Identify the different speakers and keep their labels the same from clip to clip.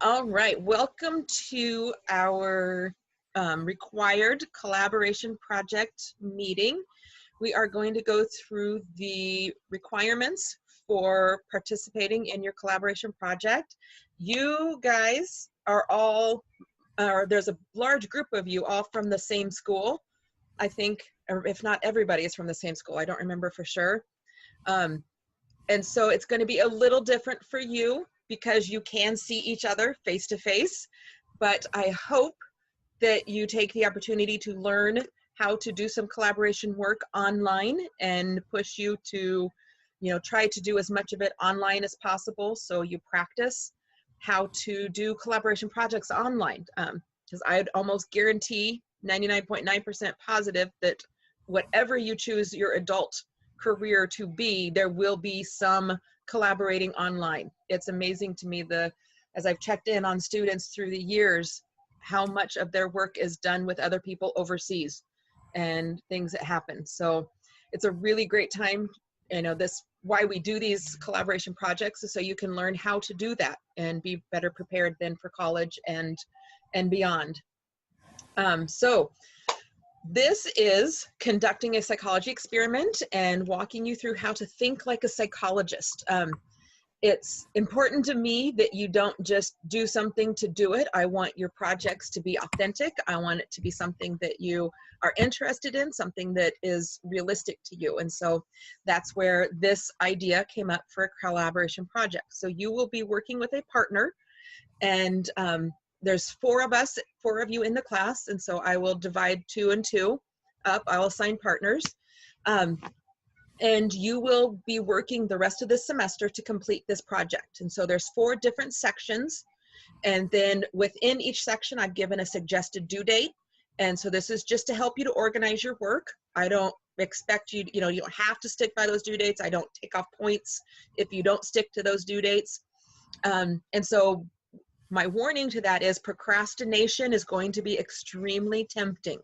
Speaker 1: All right, welcome to our required collaboration project meeting. We are going to go through the requirements for participating in your collaboration project. You guys are all, there's a large group of you all from the same school. I think, or if not everybody is from the same school. I don't remember for sure. And so it's going to be a little different for you because you can see each other face to face, but I hope that you take the opportunity to learn how to do some collaboration work online and push you to, try to do as much of it online as possible so you practice how to do collaboration projects online. Because I'd almost guarantee 99.9% positive that whatever you choose your adult career to be, there will be some collaborating online. It's amazing to me, as I've checked in on students through the years, how much of their work is done with other people overseas and things that happen. So it's a really great time. Why we do these collaboration projects is so you can learn how to do that and be better prepared then for college and beyond. So this is conducting a psychology experiment and walking you through how to think like a psychologist. It's important to me that you don't just do something to do it. I want your projects to be authentic. I want it to be something that you are interested in, something that is realistic to you. And so that's where this idea came up for a collaboration project. So you will be working with a partner, and there's four of you in the class, and so I will divide 2 and 2 up. I will assign partners, and you will be working the rest of the semester to complete this project. And so there's 4 different sections, and then within each section I've given a suggested due date. And so this is just to help you to organize your work. I don't expect you, you don't have to stick by those due dates. I don't take off points if you don't stick to those due dates. And so my warning to that is procrastination is going to be extremely tempting.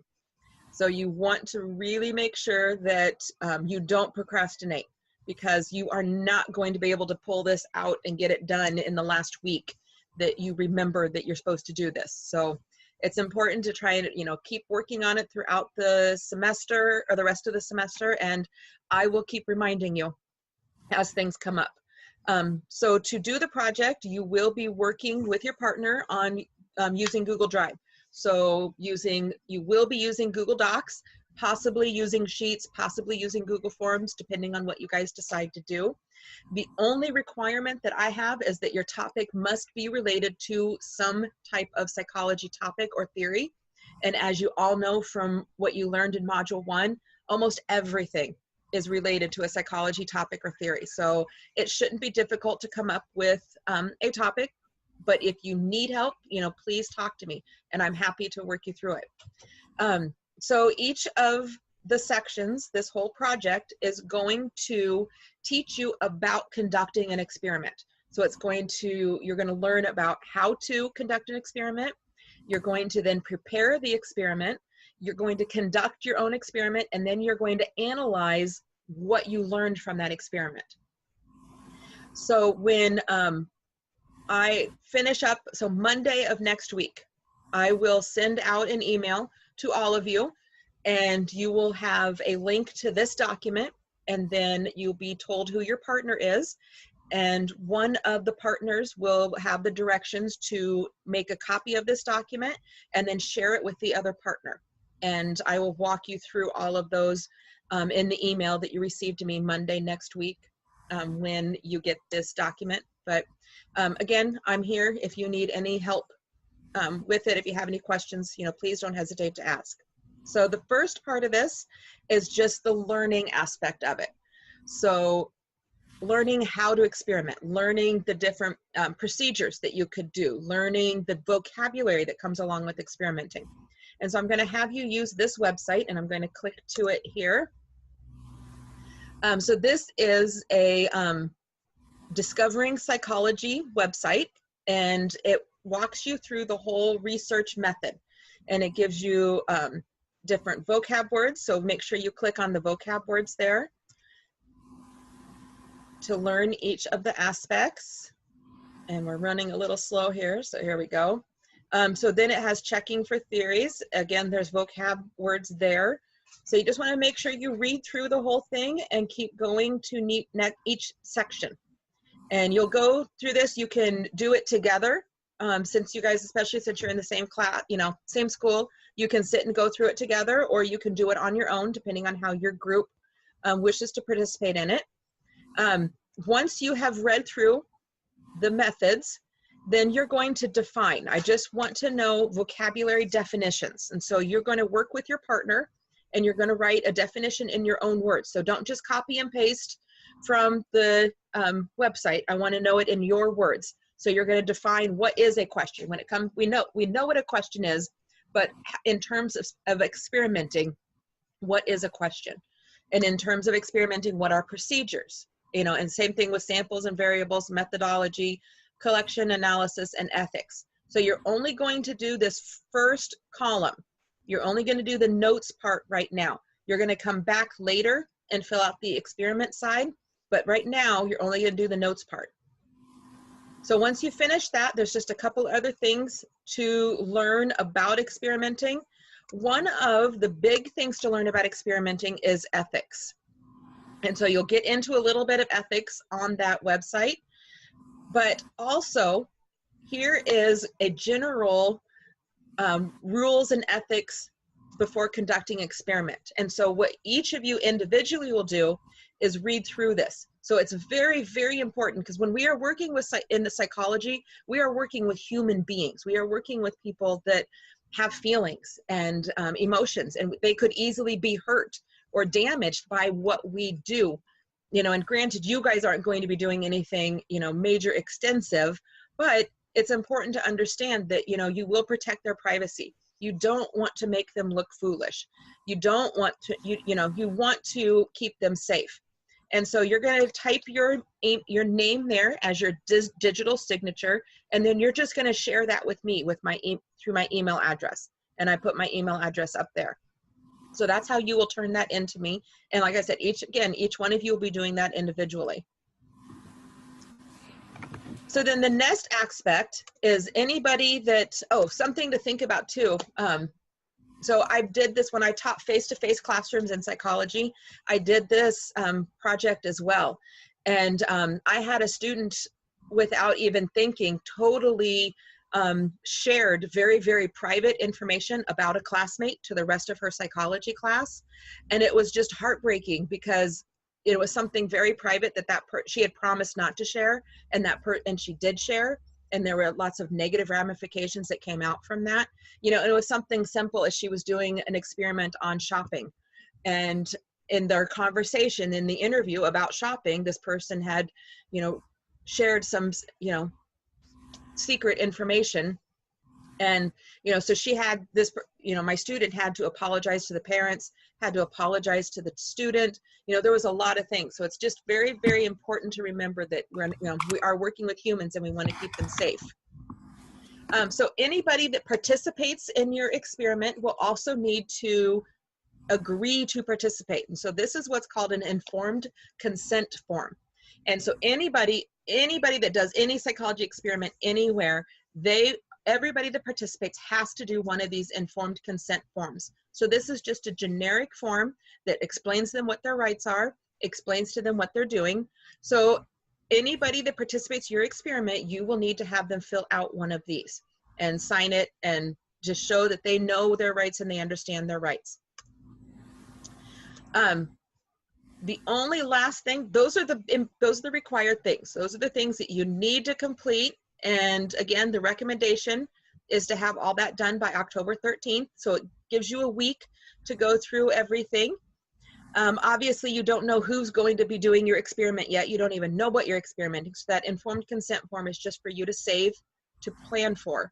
Speaker 1: So you want to really make sure that you don't procrastinate, because you are not going to be able to pull this out and get it done in the last week that you remember that you're supposed to do this. So it's important to try and, keep working on it throughout the semester or the rest of the semester. And I will keep reminding you as things come up. So to do the project, you will be working with your partner on using Google Drive. So you will be using Google Docs, possibly using Sheets, possibly using Google Forms, depending on what you guys decide to do. The only requirement that I have is that your topic must be related to some type of psychology topic or theory. And as you all know from what you learned in Module 1, almost everything is related to a psychology topic or theory. So it shouldn't be difficult to come up with a topic, but if you need help, please talk to me and I'm happy to work you through it. So each of the sections, this whole project is going to teach you about conducting an experiment. So you're going to learn about how to conduct an experiment. You're going to then prepare the experiment. You're going to conduct your own experiment, and then you're going to analyze what you learned from that experiment. So when I finish up, so Monday of next week, I will send out an email to all of you, and you will have a link to this document, and then you'll be told who your partner is. And one of the partners will have the directions to make a copy of this document and then share it with the other partner. And I will walk you through all of those in the email that you received to me Monday next week when you get this document. But again, I'm here if you need any help with it. If you have any questions, please don't hesitate to ask. So the first part of this is just the learning aspect of it. So learning how to experiment, learning the different procedures that you could do, learning the vocabulary that comes along with experimenting. And so I'm going to have you use this website, and I'm going to click to it here. So this is a Discovering Psychology website, and it walks you through the whole research method, and it gives you different vocab words. So make sure you click on the vocab words there to learn each of the aspects. And we're running a little slow here, so here we go. So then it has checking for theories. Again, there's vocab words there. So you just want to make sure you read through the whole thing and keep going to each section. And you'll go through this. You can do it together. Since you guys, especially since you're in the same class, you know, same school, you can sit and go through it together, or you can do it on your own, depending on how your group wishes to participate in it. Once you have read through the methods, then you're going to define. I just want to know vocabulary definitions. And so you're going to work with your partner and you're going to write a definition in your own words. So don't just copy and paste from the website. I want to know it in your words. So you're going to define what is a question. When it comes, we know what a question is, but in terms of experimenting, what is a question? And in terms of experimenting, what are procedures? You know, and same thing with samples and variables, methodology, collection, analysis, and ethics. So you're only going to do this first column. You're only going to do the notes part right now. You're going to come back later and fill out the experiment side, but right now you're only going to do the notes part. So once you finish that, there's just a couple other things to learn about experimenting. One of the big things to learn about experimenting is ethics. And so you'll get into a little bit of ethics on that website, but also here is a general rules and ethics before conducting experiment. And so what each of you individually will do is read through this. So it's very, very important, because when we are working with in the psychology, we are working with human beings. We are working with people that have feelings and emotions, and they could easily be hurt or damaged by what we do. You know, and granted, you guys aren't going to be doing anything, you know, major extensive, but it's important to understand that, you know, you will protect their privacy. You don't want to make them look foolish. You don't want to, you know, you want to keep them safe. And so you're going to type your name there as your digital signature, and then you're just going to share that with me with through my email address. And I put my email address up there. So that's how you will turn that into me. And like I said, each one of you will be doing that individually. So then the next aspect is anybody that, something to think about too. So I did this when I taught face-to-face classrooms in psychology. I did this project as well. And I had a student, without even thinking, totally shared very, very private information about a classmate to the rest of her psychology class. And it was just heartbreaking, because it was something very private that she had promised not to share, and and she did share. And there were lots of negative ramifications that came out from that. You know, and it was something simple as she was doing an experiment on shopping. And in their conversation, in the interview about shopping, this person had, you know, shared some, you know, secret information. And, you know, so she had this, you know, my student had to apologize to the parents, had to apologize to the student. You know, there was a lot of things. So it's just very, very important to remember that we are working with humans and we want to keep them safe. So anybody that participates in your experiment will also need to agree to participate. And so this is what's called an informed consent form. And so anybody that does any psychology experiment anywhere, everybody that participates has to do one of these informed consent forms. So this is just a generic form that explains to them what their rights are, explains to them what they're doing. So anybody that participates in your experiment, you will need to have them fill out one of these and sign it, and just show that they know their rights and they understand their rights. The only last thing, those are the required things. Those are the things that you need to complete. And again, the recommendation is to have all that done by October 13th. So it gives you a week to go through everything. Obviously, you don't know who's going to be doing your experiment yet. You don't even know what you're experimenting. So that informed consent form is just for you to save, to plan for.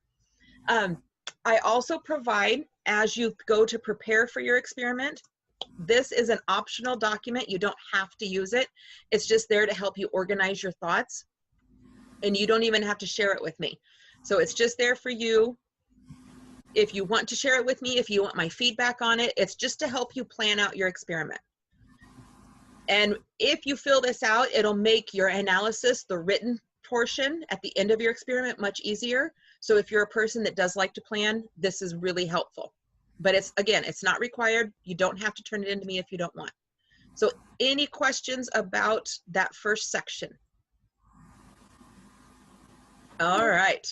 Speaker 1: I also provide, as you go to prepare for your experiment, this is an optional document. You don't have to use it. It's just there to help you organize your thoughts. And you don't even have to share it with me. So it's just there for you. If you want to share it with me, if you want my feedback on it, it's just to help you plan out your experiment. And if you fill this out, it'll make your analysis, the written portion at the end of your experiment much easier. So if you're a person that does like to plan, this is really helpful. But it's, again, it's not required. You don't have to turn it into me if you don't want. So any questions about that first section? All right.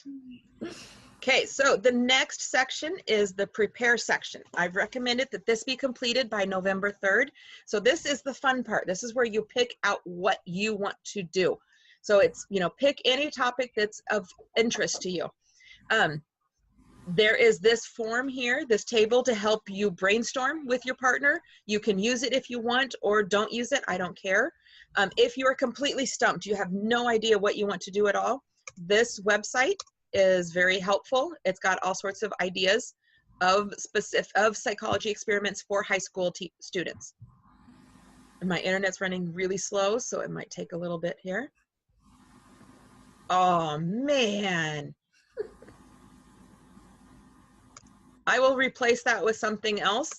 Speaker 1: Okay, so the next section is the prepare section. I've recommended that this be completed by November 3rd. So this is the fun part. This is where you pick out what you want to do. So it's, you know, pick any topic that's of interest to you. There is this form here, this table, to help you brainstorm with your partner. You can use it if you want, or don't use it, I don't care. If you are completely stumped, you have no idea what you want to do at all, this website is very helpful. It's got all sorts of ideas of psychology experiments for high school students. And my internet's running really slow, so it might take a little bit here. Oh man. I will replace that with something else.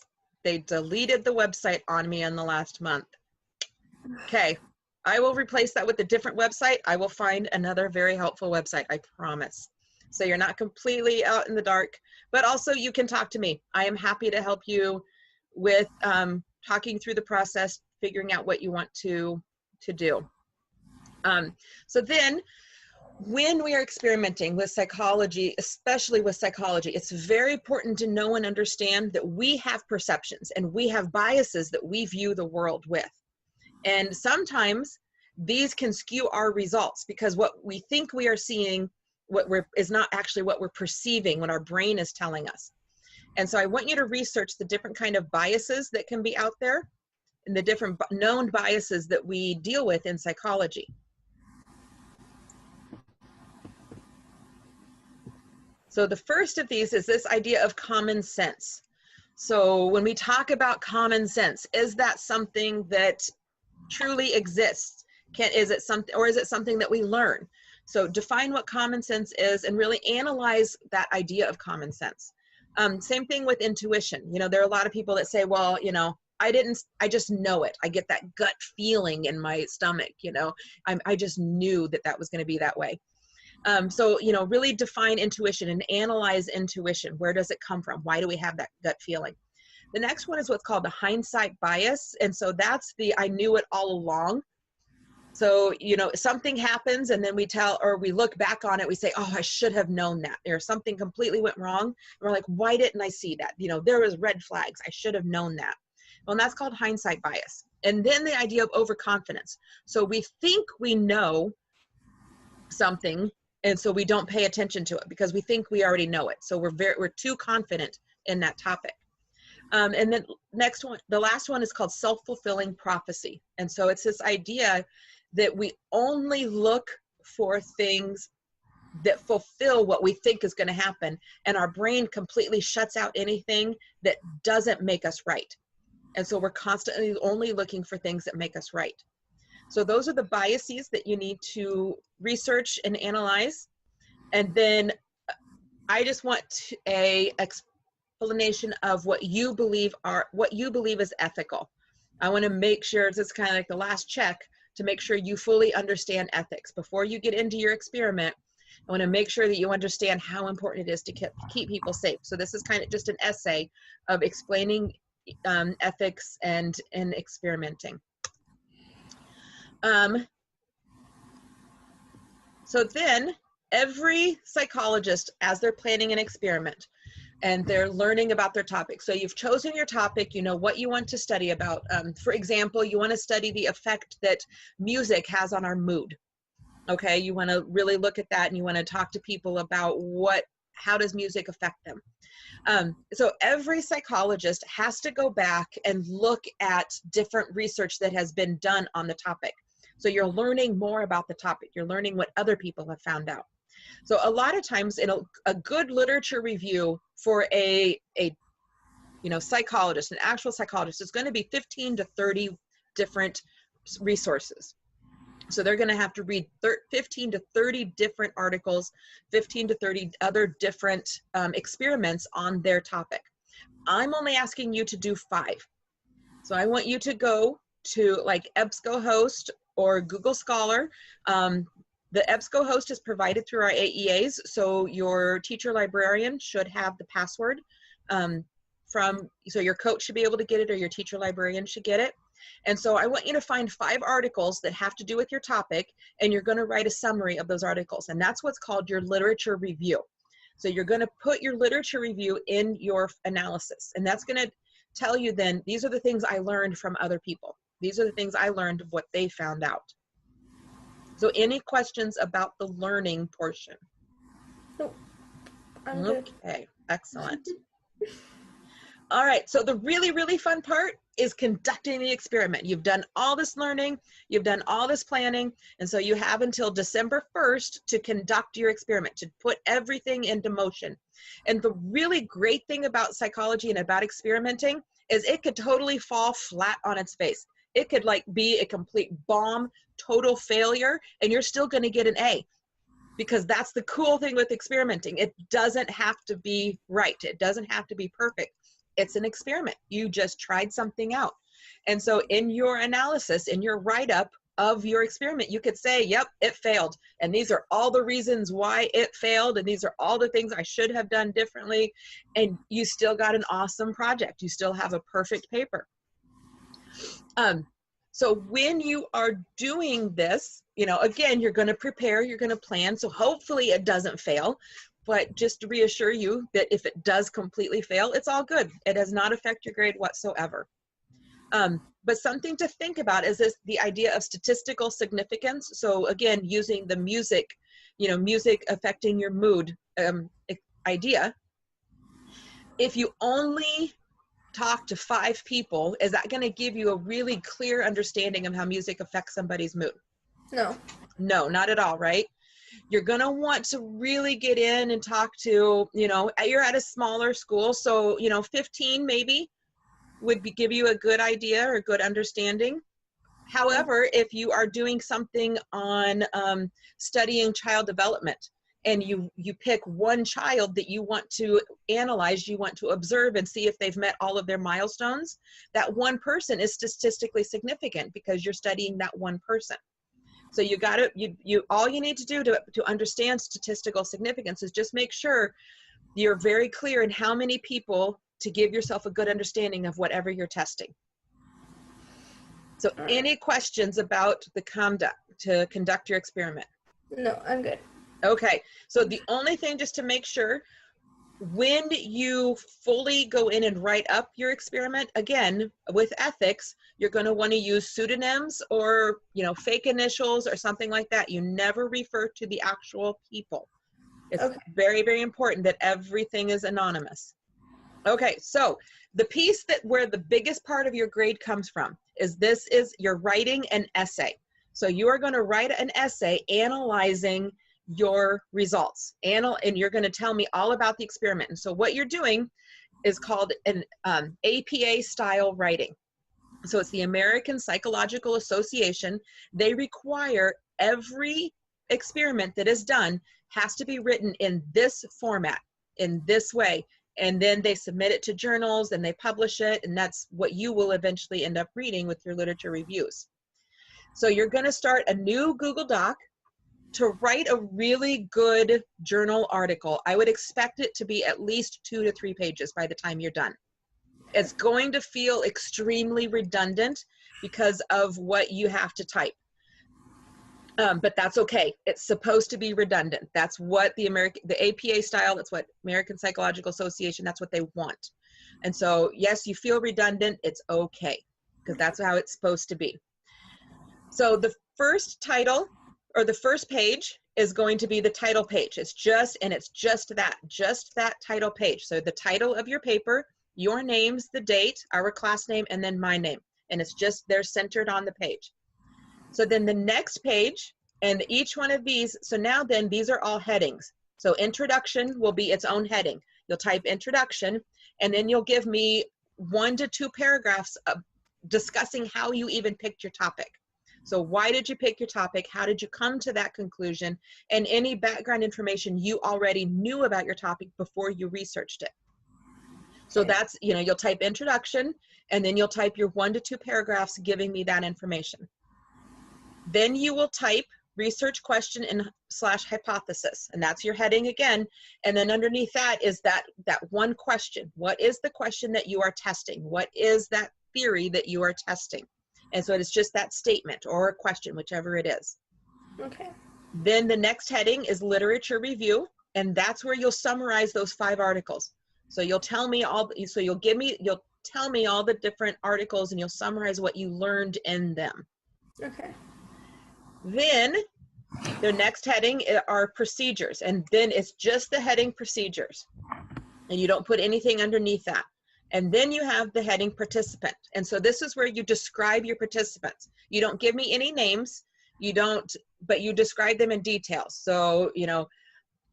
Speaker 1: They deleted the website on me in the last month. Okay, I will replace that with a different website. I will find another very helpful website, I promise. So you're not completely out in the dark, but also you can talk to me. I am happy to help you with talking through the process, figuring out what you want to do. So then, when we are experimenting with psychology, especially with psychology, it's very important to know and understand that we have perceptions and we have biases that we view the world with. And sometimes these can skew our results because what we think we are seeing is not actually what we're perceiving, what our brain is telling us. And so I want you to research the different kind of biases that can be out there and the different known biases that we deal with in psychology. So the first of these is this idea of common sense. So when we talk about common sense, is that something that truly exists? Is it something, or is it something that we learn? So define what common sense is and really analyze that idea of common sense. Same thing with intuition. You know, there are a lot of people that say, well, you know, I just know it. I get that gut feeling in my stomach, you know, I just knew that that was going to be that way. So, you know, really define intuition and analyze intuition. Where does it come from? Why do we have that gut feeling? The next one is what's called the hindsight bias. And so that's the, I knew it all along. So, you know, something happens and then we look back on it, we say, oh, I should have known that. Or something completely went wrong. And we're like, why didn't I see that? You know, there was red flags. I should have known that. Well, and that's called hindsight bias. And then the idea of overconfidence. So we think we know something, and so we don't pay attention to it because we think we already know it. So we're too confident in that topic. And then next one, the last one is called self-fulfilling prophecy. And so it's this idea that we only look for things that fulfill what we think is going to happen. And our brain completely shuts out anything that doesn't make us right. And so we're constantly only looking for things that make us right. So those are the biases that you need to research and analyze. And then I just want a explanation of what you believe is ethical. I want to make sure, it's kind of like the last check to make sure you fully understand ethics. Before you get into your experiment, I want to make sure that you understand how important it is to keep people safe. So this is kind of just an essay of explaining ethics and experimenting. So then every psychologist, as they're planning an experiment and they're learning about their topic. So you've chosen your topic, you know what you want to study about. For example, you want to study the effect that music has on our mood. Okay, you want to really look at that and you want to talk to people about how does music affect them. So every psychologist has to go back and look at different research that has been done on the topic. So you're learning more about the topic. You're learning what other people have found out. So a lot of times in a good literature review for a psychologist, an actual psychologist, is going to be 15 to 30 different resources. So they're going to have to read 15 to 30 different articles, 15 to 30 other different experiments on their topic. I'm only asking you to do 5. So I want you to go to like EBSCOhost or Google Scholar. The EBSCO host is provided through our AEAs, so your teacher librarian should have the password so your coach should be able to get it, or your teacher librarian should get it. And so I want you to find 5 articles that have to do with your topic, and you're going to write a summary of those articles. And that's what's called your literature review. So you're going to put your literature review in your analysis, and that's going to tell you then, these are the things I learned from other people. These are the things I learned of what they found out. So any questions about the learning portion?
Speaker 2: Nope. I'm good.
Speaker 1: Okay, excellent. All right, so the really, really fun part is conducting the experiment. You've done all this learning, you've done all this planning, and so you have until December 1st to conduct your experiment, to put everything into motion. And the really great thing about psychology and about experimenting is it could totally fall flat on its face. It could like be a complete bomb, total failure, and you're still going to get an A. Because that's the cool thing with experimenting. It doesn't have to be right. It doesn't have to be perfect. It's an experiment. You just tried something out. And so in your analysis, in your write-up of your experiment, you could say, yep, it failed. And these are all the reasons why it failed. And these are all the things I should have done differently. And you still got an awesome project. You still have a perfect paper. So when you are doing this, you know, again, you're going to prepare, you're going to plan. So hopefully it doesn't fail. But just to reassure you that if it does completely fail, it's all good. It does not affect your grade whatsoever. But something to think about is the idea of statistical significance. So again, using the music, you know, music affecting your mood idea. If you only talk to 5 people, is that going to give you a really clear understanding of how music affects somebody's mood?
Speaker 2: No.
Speaker 1: No, not at all, right? You're going to want to really get in and talk to, you know, you're at a smaller school, so, you know, 15 maybe would give you a good idea or good understanding. However, if you are doing something on studying child development, and you pick one child that you want to analyze, you want to observe and see if they've met all of their milestones, that one person is statistically significant because you're studying that one person. So you got to, all you need to do to understand statistical significance is just make sure you're very clear in how many people to give yourself a good understanding of whatever you're testing. So any questions about the conduct, to conduct your experiment?
Speaker 2: No, I'm good.
Speaker 1: Okay, so the only thing, just to make sure, when you fully go in and write up your experiment, again, with ethics, you're going to want to use pseudonyms or, you know, fake initials or something like that. You never refer to the actual people. It's very, very important that everything is anonymous. Okay, so the piece where the biggest part of your grade comes from is you're writing an essay. So you are going to write an essay analyzing your results, and you're going to tell me all about the experiment. And so what you're doing is called an APA style writing. So it's the American Psychological Association. They require every experiment that is done has to be written in this format, in this way. And then they submit it to journals and they publish it. And that's what you will eventually end up reading with your literature reviews. So you're going to start a new Google Doc to write a really good journal article. I would expect it to be at least 2 to 3 pages by the time you're done. It's going to feel extremely redundant because of what you have to type. But that's okay. It's supposed to be redundant. That's what the APA style, that's what American Psychological Association, that's what they want. And so, yes, you feel redundant, it's okay, because that's how it's supposed to be. So the first title, or the first page, is going to be the title page. It's just that title page. So the title of your paper, your names, the date, our class name, and then my name. And it's just, they're centered on the page. So then the next page, and each one of these, so now then these are all headings. So introduction will be its own heading. You'll type introduction, and then you'll give me 1 to 2 paragraphs of discussing how you even picked your topic. So why did you pick your topic? How did you come to that conclusion? And any background information you already knew about your topic before you researched it. So that's, you know, you'll type introduction, and then you'll type your 1 to 2 paragraphs giving me that information. Then you will type research question and / hypothesis, and that's your heading again. And then underneath that is that one question. What is the question that you are testing? What is that theory that you are testing? And so it is just that statement or a question, whichever it is.
Speaker 2: Okay.
Speaker 1: Then the next heading is literature review, and that's where you'll summarize those 5 articles. So you'll tell me you'll tell me all the different articles, and you'll summarize what you learned in them.
Speaker 2: Okay.
Speaker 1: Then the next heading are procedures, and then it's just the heading procedures, and you don't put anything underneath that. And then you have the heading participant, and so this is where you describe your participants. You don't give me any names, but you describe them in detail. So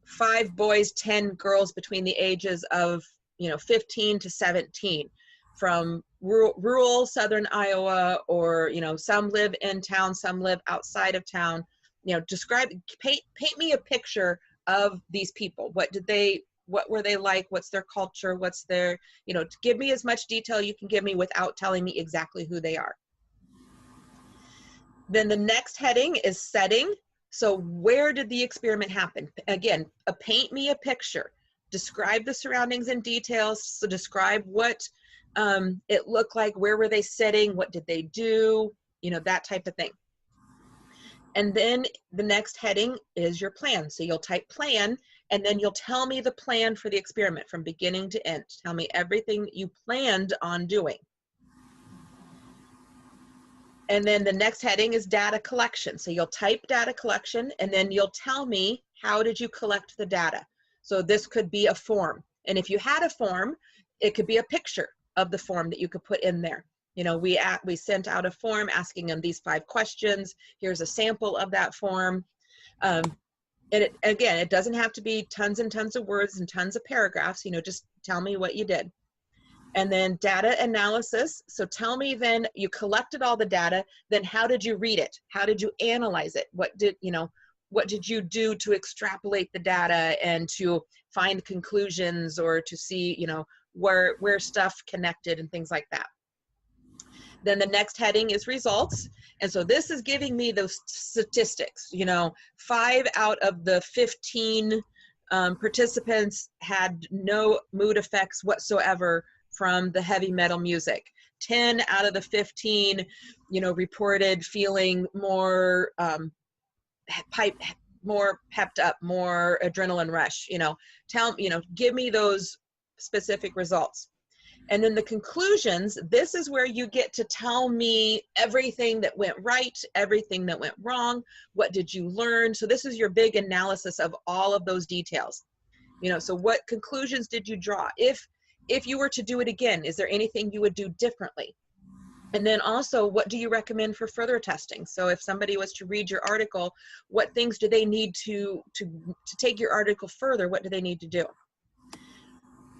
Speaker 1: 5 boys, 10 girls between the ages of 15 to 17, from rural southern Iowa, or some live in town, some live outside of town. Paint me a picture of these people. What were they like? What's their culture? What's their, give me as much detail you can give me without telling me exactly who they are. Then the next heading is setting. So where did the experiment happen? Again, paint me a picture. Describe the surroundings in details. So describe what it looked like. Where were they sitting? What did they do? That type of thing. And then the next heading is your plan. So you'll type plan, and then you'll tell me the plan for the experiment from beginning to end. Tell me everything you planned on doing. And then the next heading is data collection. So you'll type data collection, and then you'll tell me, how did you collect the data? So this could be a form. And if you had a form, it could be a picture of the form that you could put in there. We sent out a form asking them these 5 questions. Here's a sample of that form. And again, it doesn't have to be tons and tons of words and tons of paragraphs. Just tell me what you did. And then data analysis. So tell me, then you collected all the data, then how did you read it? How did you analyze it? What did you do to extrapolate the data and to find conclusions, or to see, where stuff connected and things like that. Then the next heading is results. And so this is giving me those statistics. 5 out of the 15 participants had no mood effects whatsoever from the heavy metal music. 10 out of the 15, reported feeling more more pepped up, more adrenaline rush. Give me those specific results. And then the conclusions, this is where you get to tell me everything that went right, everything that went wrong. What did you learn? So this is your big analysis of all of those details. So what conclusions did you draw? If you were to do it again, is there anything you would do differently? And then also, what do you recommend for further testing? So if somebody was to read your article, what things do they need to take your article further? What do they need to do?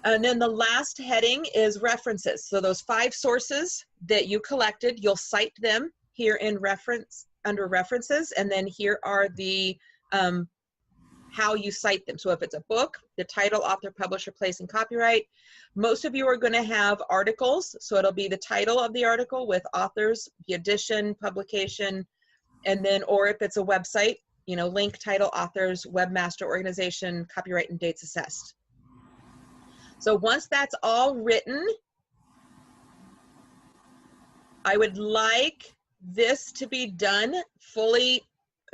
Speaker 1: And then the last heading is references. So those 5 sources that you collected, you'll cite them here in under references, and then here are the how you cite them. So if it's a book, the title, author, publisher, place, and copyright. Most of you are going to have articles, so it'll be the title of the article with authors, the edition, publication, and then, or if it's a website, link, title, authors, webmaster, organization, copyright, and dates assessed. So once that's all written, I would like this to be done fully,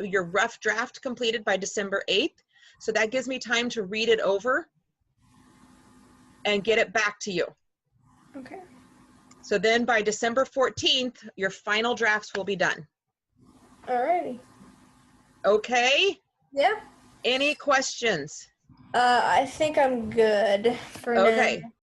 Speaker 1: your rough draft completed by December 8th. So that gives me time to read it over and get it back to you.
Speaker 2: Okay.
Speaker 1: So then by December 14th, your final drafts will be done.
Speaker 2: Alrighty.
Speaker 1: Okay?
Speaker 2: Yeah.
Speaker 1: Any questions?
Speaker 2: I think I'm good for now.
Speaker 1: Okay.